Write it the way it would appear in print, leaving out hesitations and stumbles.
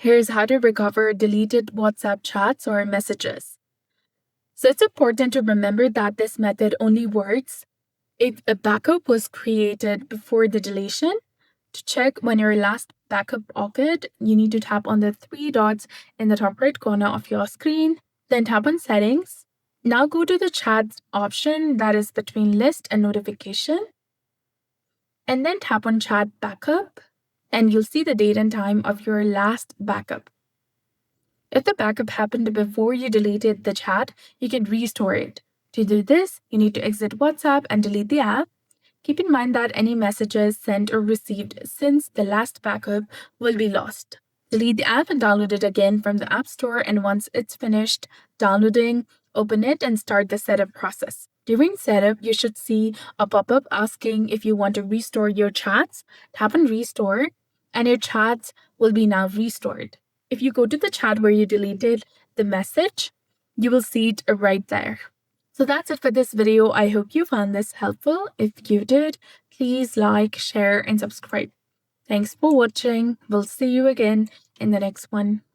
Here's how to recover deleted WhatsApp chats or messages. So it's important to remember that this method only works if a backup was created before the deletion. To check when your last backup occurred, you need to tap on the three dots in the top right corner of your screen, then tap on Settings. Now go to the Chat option that is between List and Notification, and then tap on Chat Backup, and you'll see the date and time of your last backup. If the backup happened before you deleted the chat, you can restore it. To do this, you need to exit WhatsApp and delete the app. Keep in mind that any messages sent or received since the last backup will be lost. Delete the app and download it again from the App Store, and once it's finished downloading, open it and start the setup process. During setup, you should see a pop-up asking if you want to restore your chats. Tap on Restore, and your chats will be now restored. If you go to the chat where you deleted the message, you will see it right there. So that's it for this video. I hope you found this helpful. If you did, please like, share, and subscribe. Thanks for watching. We'll see you again in the next one.